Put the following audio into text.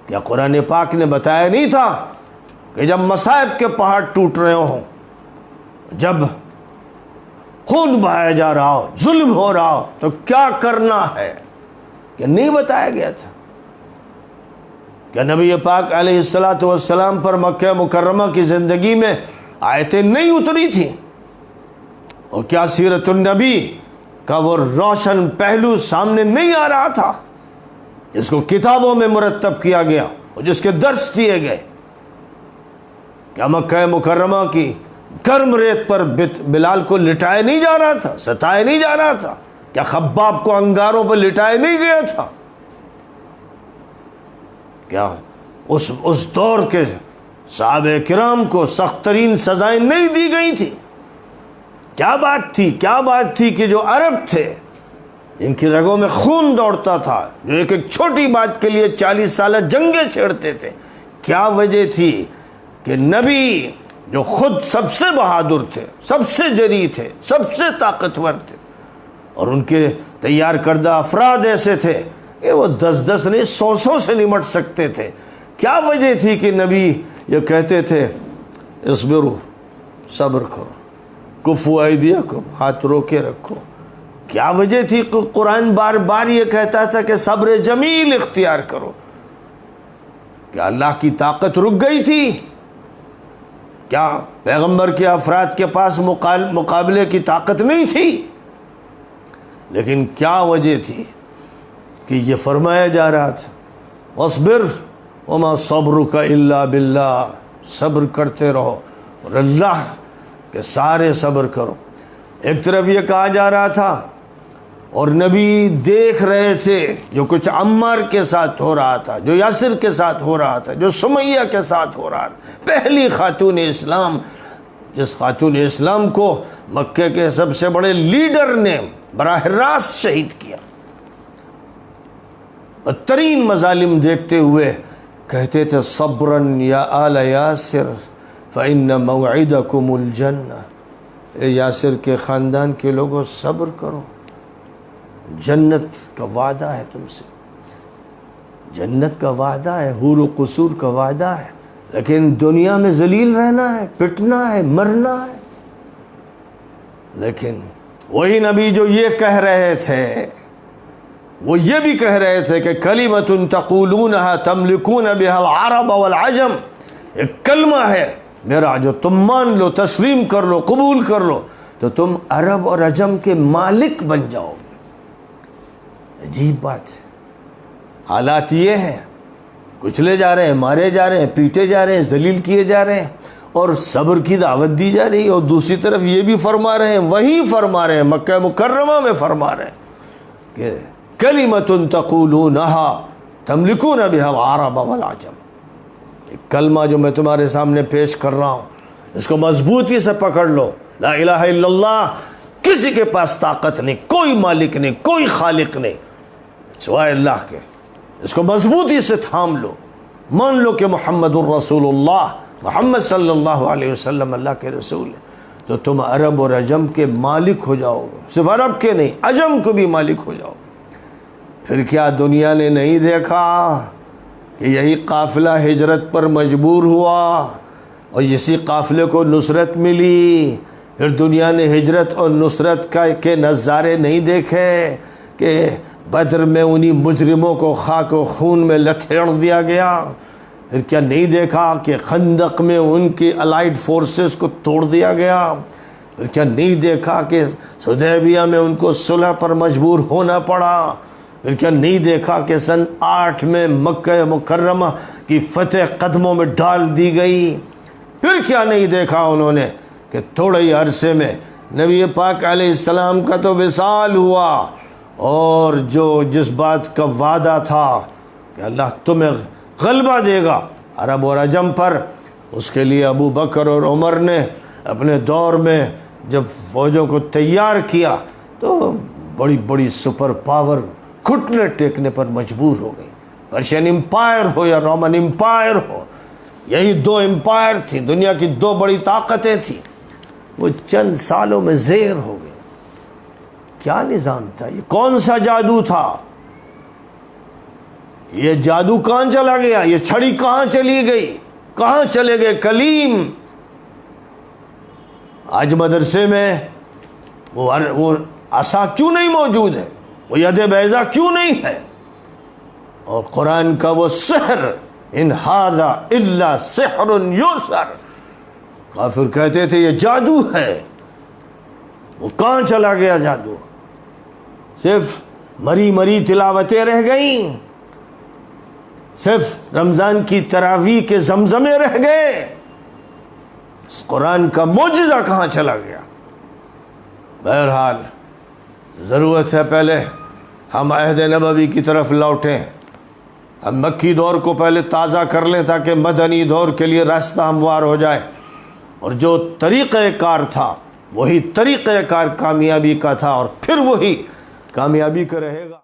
کیا قرآن پاک نے بتایا نہیں تھا کہ جب مصائب کے پہاڑ ٹوٹ رہے ہوں، جب خون بہایا جا رہا ہو، ظلم ہو رہا ہو، تو کیا کرنا ہے؟ کہ نہیں بتایا گیا تھا؟ کیا نبی پاک علیہ السلام پر مکہ مکرمہ کی زندگی میں آیتیں نہیں اتری تھیں؟ اور کیا سیرت النبی کا وہ روشن پہلو سامنے نہیں آ رہا تھا جس کو کتابوں میں مرتب کیا گیا اور جس کے درس دیے گئے؟ کیا مکہ مکرمہ کی گرم ریت پر بلال کو لٹایا نہیں جا رہا تھا، ستایا نہیں جا رہا تھا؟ کیا خباب کو انگاروں پر لٹایا نہیں گیا تھا؟ کیا اس دور کے صحابہ کرام کو سخت ترین سزائیں نہیں دی گئی تھی؟ کیا بات تھی کہ جو عرب تھے، ان کی رگوں میں خون دوڑتا تھا، جو ایک چھوٹی بات کے لیے 40 سالہ جنگیں چھیڑتے تھے، کیا وجہ تھی کہ نبی جو خود سب سے بہادر تھے، سب سے جری تھے، سب سے طاقتور تھے، اور ان کے تیار کردہ افراد ایسے تھے کہ وہ 10 نہیں 100 سے نمٹ سکتے تھے، کیا وجہ تھی کہ نبی یہ کہتے تھے اصبروا، صبر کرو، کفوا ایدیکم، ہاتھ روکے رکھو؟ کیا وجہ تھی کہ قرآن بار بار یہ کہتا تھا کہ صبر جمیل اختیار کرو؟ کیا اللہ کی طاقت رک گئی تھی؟ کیا پیغمبر کے افراد کے پاس مقابلے کی طاقت نہیں تھی؟ لیکن کیا وجہ تھی کہ یہ فرمایا جا رہا تھا واصبر وما صبرک الا باللہ، صبر کرتے رہو اور اللہ کے سارے صبر کرو۔ ایک طرف یہ کہا جا رہا تھا اور نبی دیکھ رہے تھے جو کچھ عمار کے ساتھ ہو رہا تھا، جو یاسر کے ساتھ ہو رہا تھا، جو سمیہ کے ساتھ ہو رہا تھا، پہلی خاتون اسلام، جس خاتون اسلام کو مکے کے سب سے بڑے لیڈر نے براہ راست شہید کیا، بدترین مظالم دیکھتے ہوئے کہتے تھے صبراً یا آل یاسر فإن موعدکم الجنہ، اے یاسر کے خاندان کے لوگوں صبر کرو، جنت کا وعدہ ہے تم سے، جنت کا وعدہ ہے، حور و قصور کا وعدہ ہے، لیکن دنیا میں ذلیل رہنا ہے، پٹنا ہے، مرنا ہے۔ لیکن وہی نبی جو یہ کہہ رہے تھے، وہ یہ بھی کہہ رہے تھے کہ کلمۃ تقولونها تملکون بها العرب والعجم، ایک کلمہ ہے میرا جو تم مان لو، تسلیم کر لو، قبول کر لو تو تم عرب اور عجم کے مالک بن جاؤ گے۔ عجیب بات ہے، حالات یہ ہیں، کچلے جا رہے ہیں، مارے جا رہے ہیں، پیٹے جا رہے ہیں، ذلیل کیے جا رہے ہیں، اور صبر کی دعوت دی جا رہی ہے، اور دوسری طرف یہ بھی فرما رہے ہیں، وہی فرما رہے ہیں، مکہ مکرمہ میں فرما رہے ہیں کہ کلمۃ تقولونها تملکون بها العرب والعجم، ایک کلمہ جو میں تمہارے سامنے پیش کر رہا ہوں، اس کو مضبوطی سے پکڑ لو، لا الہ الا اللہ، کسی کے پاس طاقت نہیں، کوئی مالک نہیں، کوئی خالق نہیں سوائے اللہ کے، اس کو مضبوطی سے تھام لو، مان لو کہ محمد الرسول اللہ، محمد صلی اللہ علیہ وسلم اللہ کے رسول ہے، تو تم عرب اور عجم کے مالک ہو جاؤ گے، صرف عرب کے نہیں، عجم کو بھی مالک ہو جاؤ گے۔ پھر کیا دنیا نے نہیں دیکھا کہ یہی قافلہ ہجرت پر مجبور ہوا اور اسی قافلے کو نصرت ملی؟ پھر دنیا نے ہجرت اور نصرت کے نظارے نہیں دیکھے کہ بدر میں انہی مجرموں کو خاک و خون میں لتھیڑ دیا گیا؟ پھر کیا نہیں دیکھا کہ خندق میں ان کی الائیڈ فورسز کو توڑ دیا گیا؟ پھر کیا نہیں دیکھا کہ حدیبیہ میں ان کو صلح پر مجبور ہونا پڑا؟ پھر کیا نہیں دیکھا کہ سن 8 میں مکہ مکرمہ کی فتح قدموں میں ڈال دی گئی؟ پھر کیا نہیں دیکھا انہوں نے کہ تھوڑے ہی عرصے میں نبی پاک علیہ السلام کا تو وصال ہوا، اور جس بات کا وعدہ تھا کہ اللہ تمہیں غلبہ دے گا عرب اور عجم پر، اس کے لیے ابو بکر اور عمر نے اپنے دور میں جب فوجوں کو تیار کیا تو بڑی بڑی سپر پاور گھٹنے ٹیکنے پر مجبور ہو گئی، پرشین امپائر ہو یا رومن امپائر ہو، یہی 2 امپائر تھی، دنیا کی 2 بڑی طاقتیں تھیں، وہ چند سالوں میں زیر ہو گئے۔ کیا نظام تھا یہ؟ کون سا جادو تھا؟ یہ جادو کہاں چلا گیا؟ یہ چھڑی کہاں چلی گئی؟ کہاں چلے گئے کلیم؟ آج مدرسے میں وہ عصا کیوں نہیں موجود ہے؟ وہ ید بیضا کیوں نہیں ہے؟ اور قرآن کا وہ سحر، ان ھذا الا سحر یؤثر، کافر کہتے تھے یہ جادو ہے، وہ کہاں چلا گیا جادو؟ صرف مری مری تلاوتیں رہ گئیں، صرف رمضان کی تراویح کے زمزمے رہ گئے، اس قرآن کا معجزہ کہاں چلا گیا؟ بہرحال ضرورت ہے پہلے ہم عہد نبوی کی طرف لوٹیں، ہم مکی دور کو پہلے تازہ کر لیں تاکہ مدنی دور کے لیے راستہ ہموار ہو جائے، اور جو طریقہ کار تھا وہی طریقہ کار کامیابی کا تھا، اور پھر وہی کامیابی کا رہے گا۔